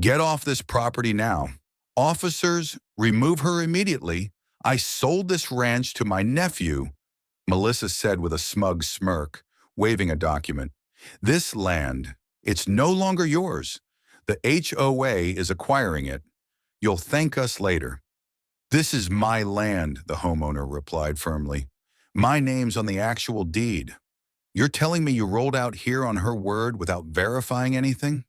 Get off this property now. Officers, remove her immediately. I sold this ranch to my nephew, Melissa said with a smug smirk, waving a document. This land, it's no longer yours. The HOA is acquiring it. You'll thank us later. This is my land, the homeowner replied firmly. My name's on the actual deed. You're telling me you rolled out here on her word without verifying anything?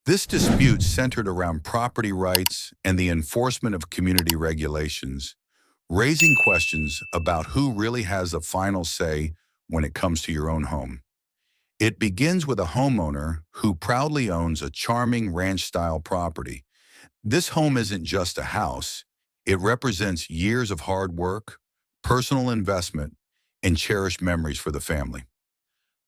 This dispute centered around property rights and the enforcement of community regulations, raising questions about who really has the final say when it comes to your own home. It begins with a homeowner who proudly owns a charming ranch-style property. This home isn't just a house. It represents years of hard work, personal investment, and cherished memories for the family.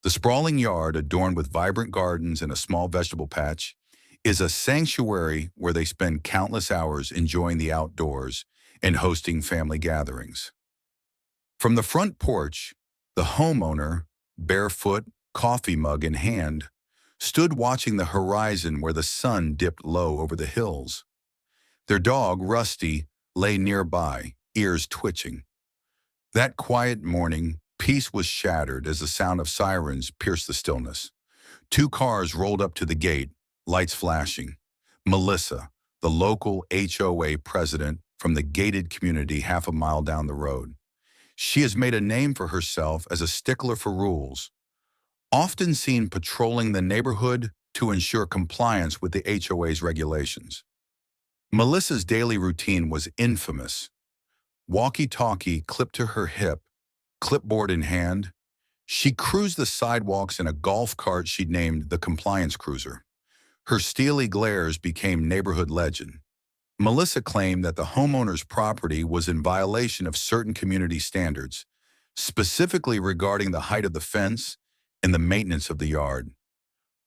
The sprawling yard, adorned with vibrant gardens and a small vegetable patch, is a sanctuary where they spend countless hours enjoying the outdoors and hosting family gatherings. From the front porch, the homeowner, barefoot, coffee mug in hand, stood watching the horizon where the sun dipped low over the hills. Their dog, Rusty, lay nearby, ears twitching. That quiet morning, peace was shattered as the sound of sirens pierced the stillness. Two cars rolled up to the gate, lights flashing. Melissa, the local HOA president from the gated community half a mile down the road. She has made a name for herself as a stickler for rules, often seen patrolling the neighborhood to ensure compliance with the HOA's regulations. Melissa's daily routine was infamous. Walkie-talkie clipped to her hip, clipboard in hand, she cruised the sidewalks in a golf cart she'd named the Compliance Cruiser. Her steely glares became neighborhood legend. Melissa claimed that the homeowner's property was in violation of certain community standards, specifically regarding the height of the fence and the maintenance of the yard.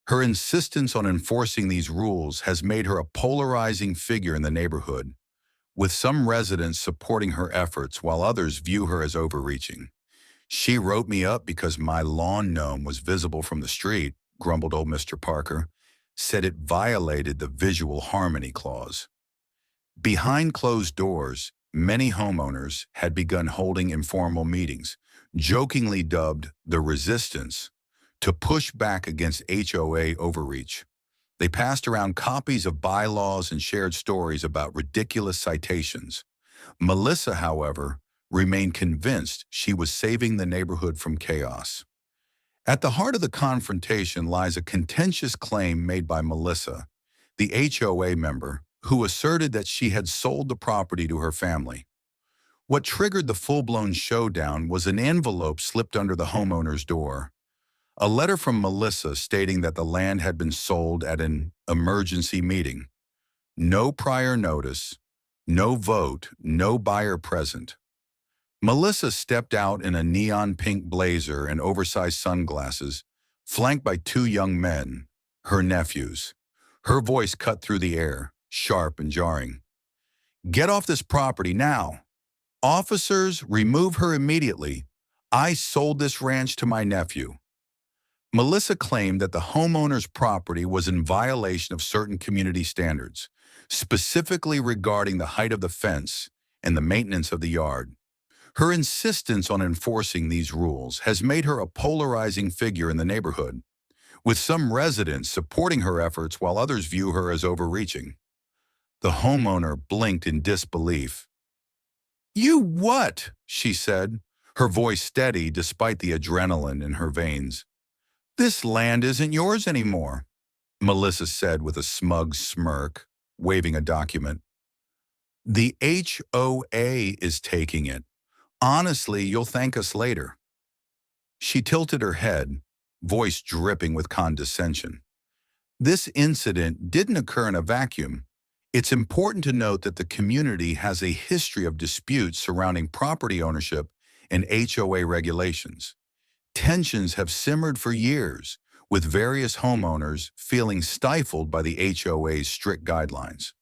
Her insistence on enforcing these rules has made her a polarizing figure in the neighborhood, with some residents supporting her efforts while others view her as overreaching. She wrote me up because my lawn gnome was visible from the street, grumbled old Mr. Parker, said it violated the visual harmony clause. Behind closed doors, many homeowners had begun holding informal meetings, jokingly dubbed the resistance, to push back against HOA overreach. They passed around copies of bylaws and shared stories about ridiculous citations. Melissa, however, remained convinced she was saving the neighborhood from chaos. At the heart of the confrontation lies a contentious claim made by Melissa, the HOA member, who asserted that she had sold the property to her family. What triggered the full-blown showdown was an envelope slipped under the homeowner's door. A letter from Melissa stating that the land had been sold at an emergency meeting. No prior notice, no vote, no buyer present. Melissa stepped out in a neon pink blazer and oversized sunglasses, flanked by two young men, her nephews. Her voice cut through the air, sharp and jarring. Get off this property now. Officers, remove her immediately. I sold this ranch to my nephew. Melissa claimed that the homeowner's property was in violation of certain community standards, specifically regarding the height of the fence and the maintenance of the yard. Her insistence on enforcing these rules has made her a polarizing figure in the neighborhood, with some residents supporting her efforts while others view her as overreaching. The homeowner blinked in disbelief. "You what?" she said, her voice steady despite the adrenaline in her veins. "This land isn't yours anymore," Melissa said with a smug smirk, waving a document. "The HOA is taking it. Honestly, you'll thank us later." She tilted her head, voice dripping with condescension. This incident didn't occur in a vacuum. It's important to note that the community has a history of disputes surrounding property ownership and HOA regulations. Tensions have simmered for years, with various homeowners feeling stifled by the HOA's strict guidelines.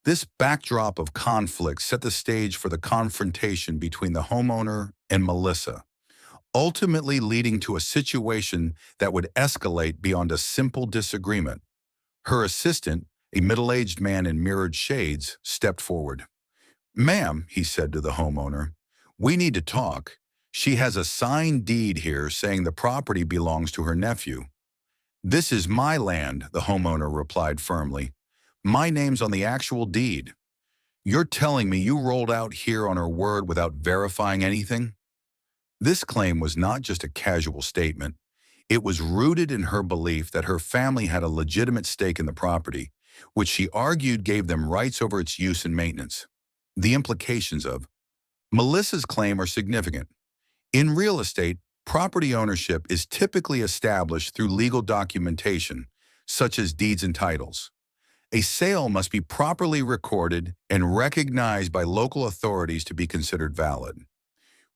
This backdrop of conflict set the stage for the confrontation between the homeowner and Melissa, ultimately leading to a situation that would escalate beyond a simple disagreement. Her assistant, A middle-aged man in mirrored shades stepped forward. "Ma'am," he said to the homeowner, "we need to talk. She has a signed deed here saying the property belongs to her nephew." "This is my land," the homeowner replied firmly. "My name's on the actual deed. You're telling me you rolled out here on her word without verifying anything?" This claim was not just a casual statement. It was rooted in her belief that her family had a legitimate stake in the property, which she argued gave them rights over its use and maintenance. The implications of Melissa's claim are significant. In real estate, property ownership is typically established through legal documentation, such as deeds and titles. A sale must be properly recorded and recognized by local authorities to be considered valid.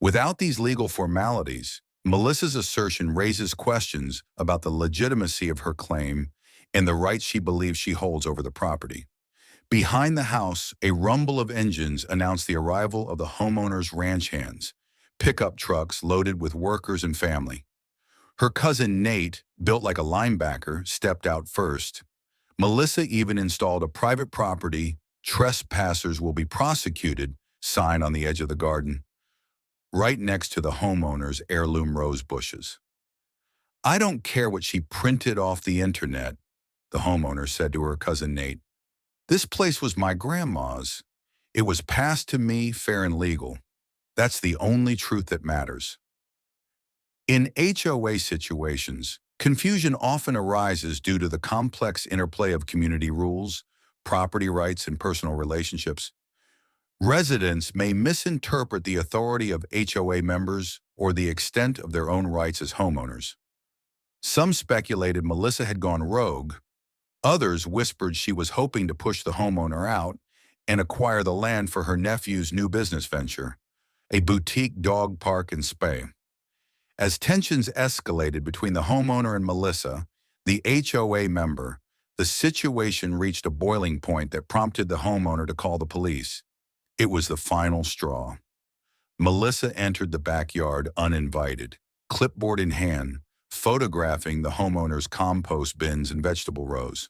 Without these legal formalities, Melissa's assertion raises questions about the legitimacy of her claim and the rights she believes she holds over the property. Behind the house, a rumble of engines announced the arrival of the homeowner's ranch hands, pickup trucks loaded with workers and family. Her cousin Nate, built like a linebacker, stepped out first. Melissa even installed a private property, "Trespassers will be prosecuted" sign on the edge of the garden, right next to the homeowner's heirloom rose bushes. "I don't care what she printed off the internet," the homeowner said to her cousin Nate. "This place was my grandma's. It was passed to me fair and legal. That's the only truth that matters." In HOA situations, confusion often arises due to the complex interplay of community rules, property rights, and personal relationships. Residents may misinterpret the authority of HOA members or the extent of their own rights as homeowners. Some speculated Melissa had gone rogue. Others whispered she was hoping to push the homeowner out and acquire the land for her nephew's new business venture, a boutique dog park and spa. As tensions escalated between the homeowner and Melissa, the HOA member, the situation reached a boiling point that prompted the homeowner to call the police. It was the final straw. Melissa entered the backyard uninvited, clipboard in hand, photographing the homeowner's compost bins and vegetable rows.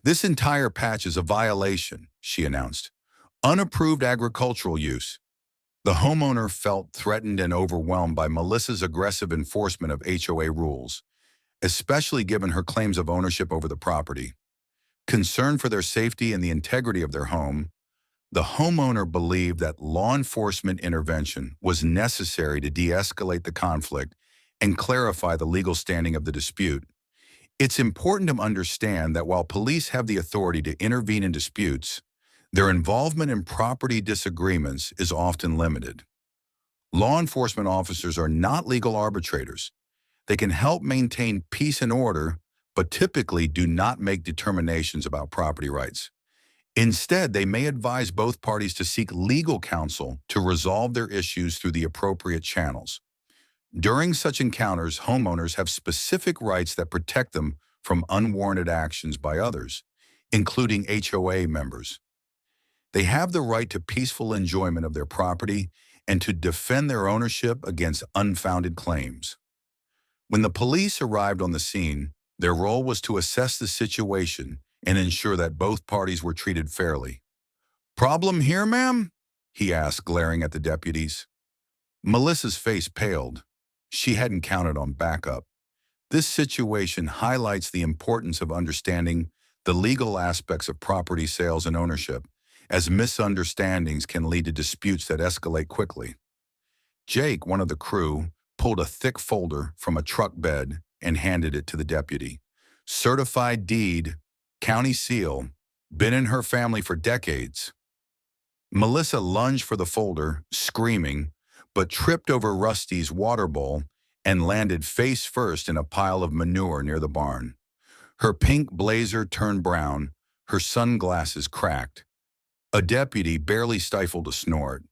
"This entire patch is a violation," she announced. "Unapproved agricultural use." The homeowner felt threatened and overwhelmed by Melissa's aggressive enforcement of HOA rules, especially given her claims of ownership over the property. Concerned for their safety and the integrity of their home, the homeowner believed that law enforcement intervention was necessary to de-escalate the conflict and clarify the legal standing of the dispute. It's important to understand that while police have the authority to intervene in disputes, their involvement in property disagreements is often limited. Law enforcement officers are not legal arbitrators. They can help maintain peace and order, but typically do not make determinations about property rights. Instead, they may advise both parties to seek legal counsel to resolve their issues through the appropriate channels. During such encounters, homeowners have specific rights that protect them from unwarranted actions by others, including HOA members. They have the right to peaceful enjoyment of their property and to defend their ownership against unfounded claims. When the police arrived on the scene, their role was to assess the situation and ensure that both parties were treated fairly. "Problem here, ma'am?" he asked, glaring at the deputies. Melissa's face paled. She hadn't counted on backup. This situation highlights the importance of understanding the legal aspects of property sales and ownership, as misunderstandings can lead to disputes that escalate quickly. Jake, one of the crew, pulled a thick folder from a truck bed and handed it to the deputy. "Certified deed, county seal, been in her family for decades." Melissa lunged for the folder, screaming, but tripped over Rusty's water bowl and landed face first in a pile of manure near the barn. Her pink blazer turned brown, her sunglasses cracked. A deputy barely stifled a snort.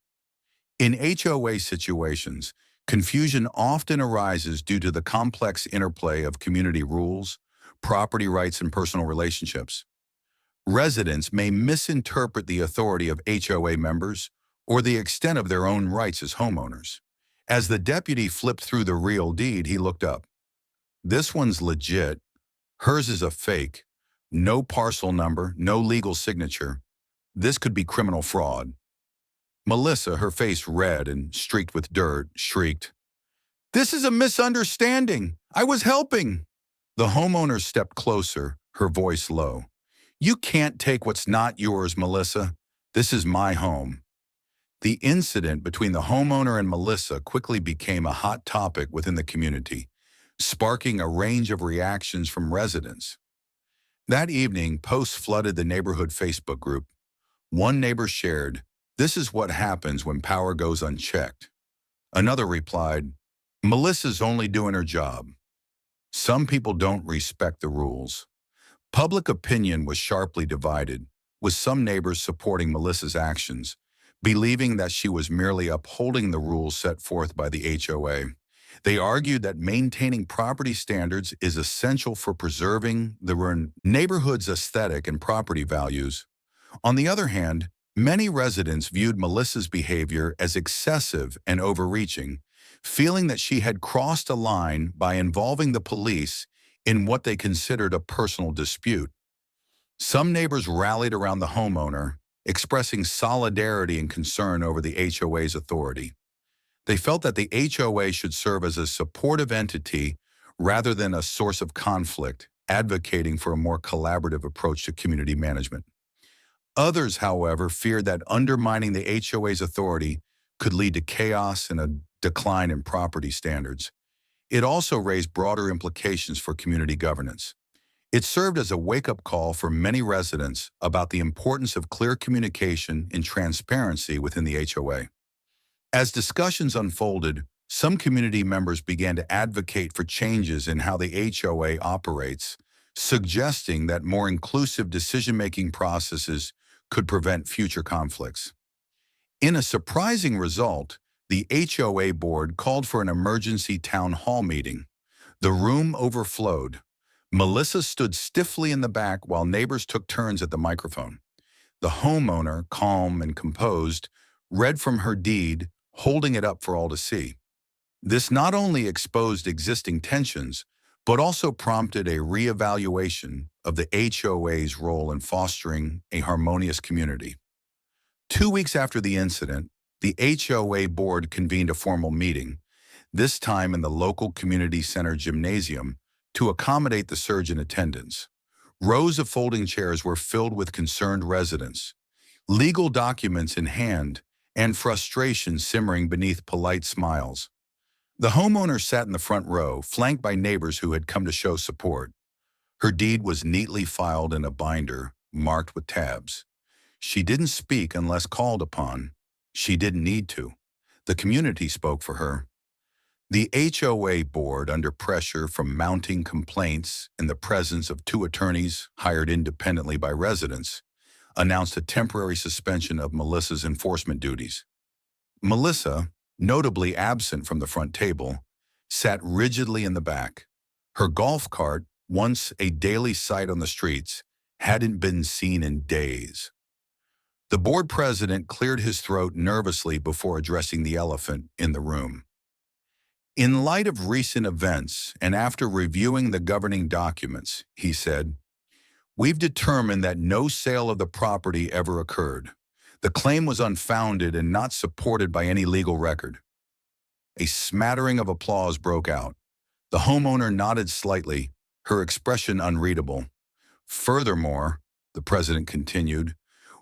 In HOA situations, confusion often arises due to the complex interplay of community rules, property rights, and personal relationships. Residents may misinterpret the authority of HOA members or the extent of their own rights as homeowners. As the deputy flipped through the real deed, he looked up. "This one's legit. Hers is a fake. No parcel number, no legal signature. This could be criminal fraud. Melissa, her face red and streaked with dirt, shrieked, "This is a misunderstanding. I was helping." The homeowner stepped closer, her voice low. "You can't take what's not yours, Melissa. This is my home." The incident between the homeowner and Melissa quickly became a hot topic within the community, sparking a range of reactions from residents. That evening, posts flooded the neighborhood Facebook group. One neighbor shared, "This is what happens when power goes unchecked." Another replied, "Melissa's only doing her job." Some people don't respect the rules. Public opinion was sharply divided, with some neighbors supporting Melissa's actions, believing that she was merely upholding the rules set forth by the HOA. They argued that maintaining property standards is essential for preserving the neighborhood's aesthetic and property values. On the other hand, many residents viewed Melissa's behavior as excessive and overreaching, feeling that she had crossed a line by involving the police in what they considered a personal dispute. Some neighbors rallied around the homeowner, expressing solidarity and concern over the HOA's authority. They felt that the HOA should serve as a supportive entity rather than a source of conflict, advocating for a more collaborative approach to community management. Others, however, feared that undermining the HOA's authority could lead to chaos and a decline in property standards. It also raised broader implications for community governance. It served as a wake-up call for many residents about the importance of clear communication and transparency within the HOA. As discussions unfolded, some community members began to advocate for changes in how the HOA operates, suggesting that more inclusive decision-making processes could prevent future conflicts. In a surprising result, the HOA board called for an emergency town hall meeting. The room overflowed. Melissa stood stiffly in the back while neighbors took turns at the microphone. The homeowner, calm and composed, read from her deed, holding it up for all to see. This not only exposed existing tensions, but also prompted a reevaluation of the HOA's role in fostering a harmonious community. 2 weeks after the incident, the HOA board convened a formal meeting, this time in the local community center gymnasium, to accommodate the surge in attendance. Rows of folding chairs were filled with concerned residents, legal documents in hand, and frustration simmering beneath polite smiles. The homeowner sat in the front row, flanked by neighbors who had come to show support. Her deed was neatly filed in a binder, marked with tabs. She didn't speak unless called upon. She didn't need to. The community spoke for her. The HOA board, under pressure from mounting complaints in the presence of 2 attorneys hired independently by residents, announced a temporary suspension of Melissa's enforcement duties. Melissa, notably absent from the front table, sat rigidly in the back. Her golf cart, once a daily sight on the streets, hadn't been seen in days. The board president cleared his throat nervously before addressing the elephant in the room. "In light of recent events and after reviewing the governing documents," he said, "we've determined that no sale of the property ever occurred. The claim was unfounded and not supported by any legal record." A smattering of applause broke out. The homeowner nodded slightly, her expression unreadable. "Furthermore," the president continued,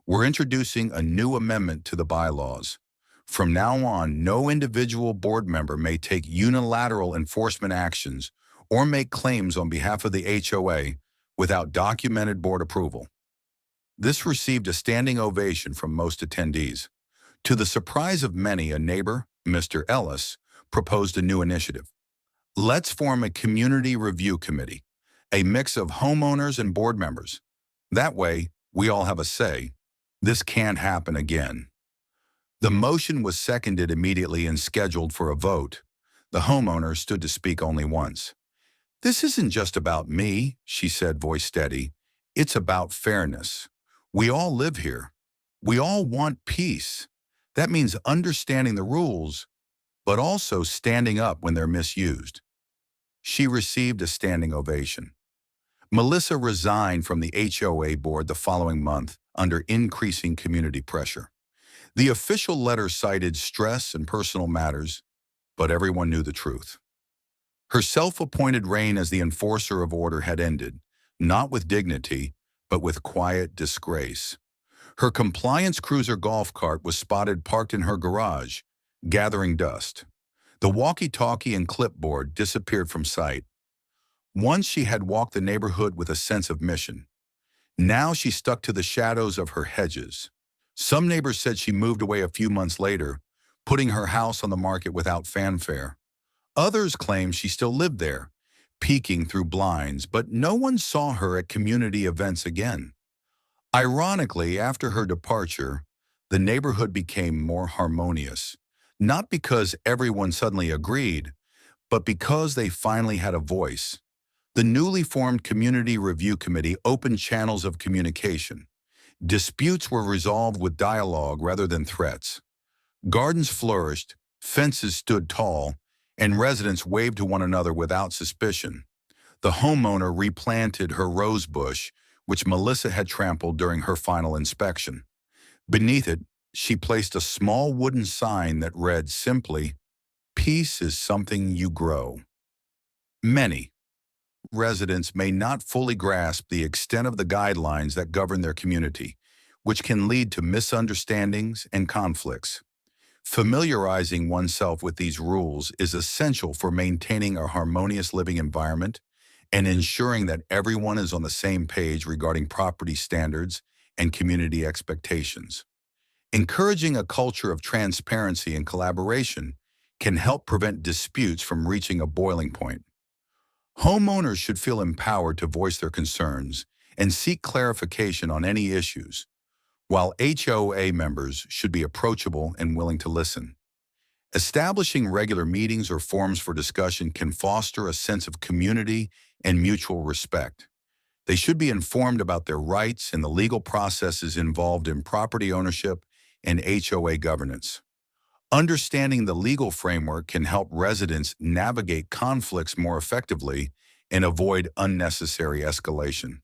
"we're introducing a new amendment to the bylaws. From now on, no individual board member may take unilateral enforcement actions or make claims on behalf of the HOA without documented board approval." This received a standing ovation from most attendees. To the surprise of many, a neighbor, Mr. Ellis, proposed a new initiative. "Let's form a community review committee, a mix of homeowners and board members. That way, we all have a say. This can't happen again." The motion was seconded immediately and scheduled for a vote. The homeowner stood to speak only once. "This isn't just about me," she said, voice steady. "It's about fairness. We all live here. We all want peace. That means understanding the rules, but also standing up when they're misused." She received a standing ovation. Melissa resigned from the HOA board the following month under increasing community pressure. The official letter cited stress and personal matters, but everyone knew the truth. Her self-appointed reign as the enforcer of order had ended, not with dignity, but with quiet disgrace. Her compliance cruiser golf cart was spotted parked in her garage, gathering dust. The walkie-talkie and clipboard disappeared from sight. Once she had walked the neighborhood with a sense of mission. Now she stuck to the shadows of her hedges. Some neighbors said she moved away a few months later, putting her house on the market without fanfare. Others claimed she still lived there, peeking through blinds, but no one saw her at community events again. Ironically, after her departure, the neighborhood became more harmonious, not because everyone suddenly agreed, but because they finally had a voice. The newly formed Community Review Committee opened channels of communication. Disputes were resolved with dialogue rather than threats. Gardens flourished, fences stood tall, and residents waved to one another without suspicion. The homeowner replanted her rose bush, which Melissa had trampled during her final inspection. Beneath it, she placed a small wooden sign that read simply, "Peace is something you grow." Many residents may not fully grasp the extent of the guidelines that govern their community, which can lead to misunderstandings and conflicts. Familiarizing oneself with these rules is essential for maintaining a harmonious living environment and ensuring that everyone is on the same page regarding property standards and community expectations. Encouraging a culture of transparency and collaboration can help prevent disputes from reaching a boiling point. Homeowners should feel empowered to voice their concerns and seek clarification on any issues, while HOA members should be approachable and willing to listen. Establishing regular meetings or forums for discussion can foster a sense of community and mutual respect. They should be informed about their rights and the legal processes involved in property ownership and HOA governance. Understanding the legal framework can help residents navigate conflicts more effectively and avoid unnecessary escalation.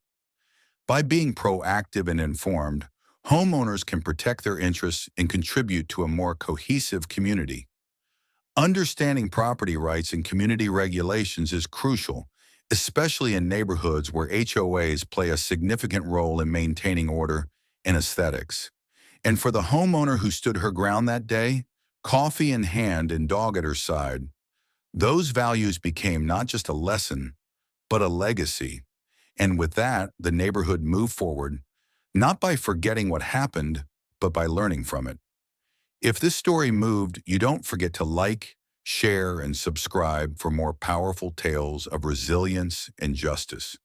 By being proactive and informed, homeowners can protect their interests and contribute to a more cohesive community. Understanding property rights and community regulations is crucial, especially in neighborhoods where HOAs play a significant role in maintaining order and aesthetics. And for the homeowner who stood her ground that day, coffee in hand and dog at her side, those values became not just a lesson, but a legacy. And with that, the neighborhood moved forward, not by forgetting what happened, but by learning from it. If this story moved, you don't forget to like, share, and subscribe for more powerful tales of resilience and justice.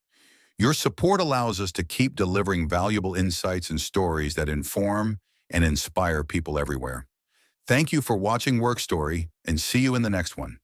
Your support allows us to keep delivering valuable insights and stories that inform and inspire people everywhere. Thank you for watching Work Story, and see you in the next one.